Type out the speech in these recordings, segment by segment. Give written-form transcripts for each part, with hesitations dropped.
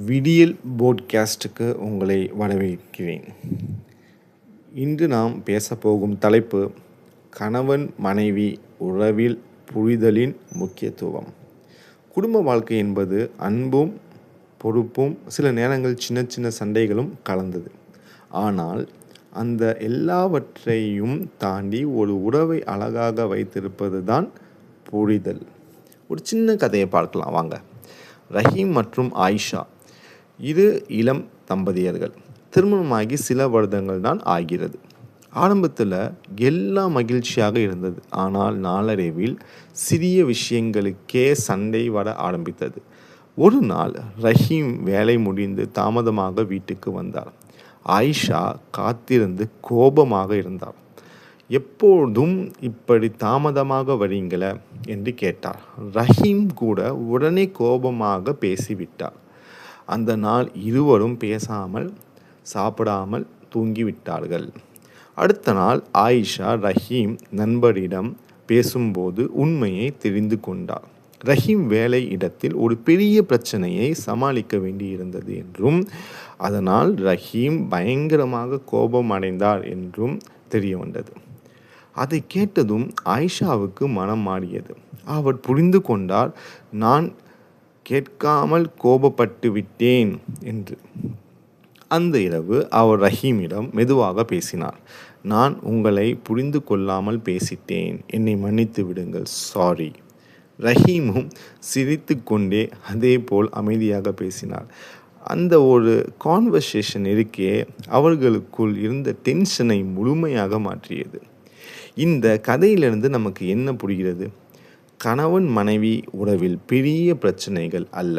விடியல் போட்காஸ்ட்டுக்கு உங்களை வரவேற்கிறேன். இன்று நாம் பேசப்போகும் தலைப்பு கணவன் மனைவி உறவில் புரிதலின் முக்கியத்துவம். குடும்ப வாழ்க்கை என்பது அன்பும் பொறுப்பும் சில நேரங்கள் சின்ன சின்ன சண்டைகளும் கலந்தது. ஆனால் அந்த எல்லாவற்றையும் தாண்டி ஒரு உறவை அழகாக வைத்திருப்பது தான் புரிதல். ஒரு சின்ன கதையை பார்க்கலாம் வாங்க. ரஹீம் மற்றும் ஆயிஷா இரு இளம் தம்பதியர்கள். திருமணமாகி சில வருடங்கள் தான் ஆகிறது. ஆரம்பத்தில் எல்லாம் மகிழ்ச்சியாக இருந்தது. ஆனால் நாளடைவில் சிறிய விஷயங்களுக்கே சண்டை வர ஆரம்பித்தது. ஒரு நாள் ரஹீம் வேலை முடிந்து தாமதமாக வீட்டுக்கு வந்தார். ஆயிஷா காத்திருந்து கோபமாக இருந்தார். எப்போதும் இப்படி தாமதமாக வரீங்கள என்று கேட்டார். ரஹீம் கூட உடனே கோபமாக பேசிவிட்டார். அந்த நாள் இருவரும் பேசாமல் சாப்பிடாமல் தூங்கிவிட்டார்கள். அடுத்த நாள் ஆயிஷா ரஹீம் நண்பரிடம் பேசும்போது உண்மையை தெரிந்து கொண்டார். ரஹீம் வேலை இடத்தில் ஒரு பெரிய பிரச்சனையை சமாளிக்க வேண்டியிருந்தது என்றும் அதனால் ரஹீம் பயங்கரமாக கோபம் அடைந்தார் என்றும் தெரிய வந்தது. அதை கேட்டதும் ஆயிஷாவுக்கு மனம் மாறியது. அவர் புரிந்து கொண்டார், நான் கேட்காமல் கோபப்பட்டு விட்டேன் என்று. அந்த இரவு அவர் ரஹீமிடம் மெதுவாக பேசினார். நான் உங்களை புரிந்து கொள்ளாமல் பேசிட்டேன், என்னை மன்னித்து விடுங்கள், சாரி. ரஹீமும் சிரித்து கொண்டே அதே போல் அமைதியாக பேசினார். அந்த ஒரு கான்வர்சேஷன் இருக்கே அவர்களுக்குள் இருந்த டென்ஷனை முழுமையாக மாற்றியது. இந்த கதையிலிருந்து நமக்கு என்ன புரிகிறது? கணவன் மனைவி உறவில் பெரிய பிரச்சனைகள் அல்ல,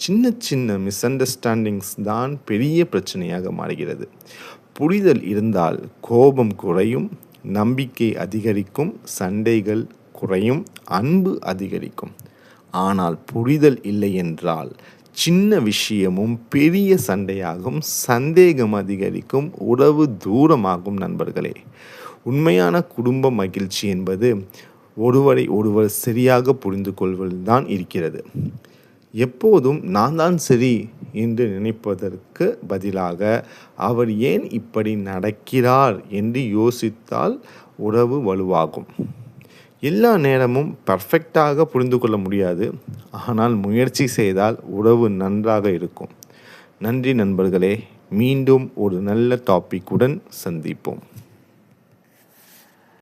சின்ன சின்ன மிஸ் அண்டர்ஸ்டாண்டிங்ஸ் தான் பெரிய பிரச்சனையாக மாறுகிறது. புரிதல் இருந்தால் கோபம் குறையும், நம்பிக்கை அதிகரிக்கும், சண்டைகள் குறையும், அன்பு அதிகரிக்கும். ஆனால் புரிதல் இல்லை என்றால் சின்ன விஷயமும் பெரிய சண்டையாகும், சந்தேகம் அதிகரிக்கும், உறவு தூரமாகும். நண்பர்களே, உண்மையான குடும்ப மகிழ்ச்சி என்பது ஒருவரை ஒருவர் சரியாக புரிந்து கொள்வதில்தான் இருக்கிறது. எப்போதும் நான் தான் சரி என்று நினைப்பதற்கு பதிலாக அவர் ஏன் இப்படி நடக்கிறார் என்று யோசித்தால் உறவு வலுவாகும். எல்லா நேரமும் பர்ஃபெக்டாக புரிந்து கொள்ள முடியாது, ஆனால் முயற்சி செய்தால் உறவு நன்றாக இருக்கும். நன்றி நண்பர்களே, மீண்டும் ஒரு நல்ல டாபிக்குடன் சந்திப்போம்.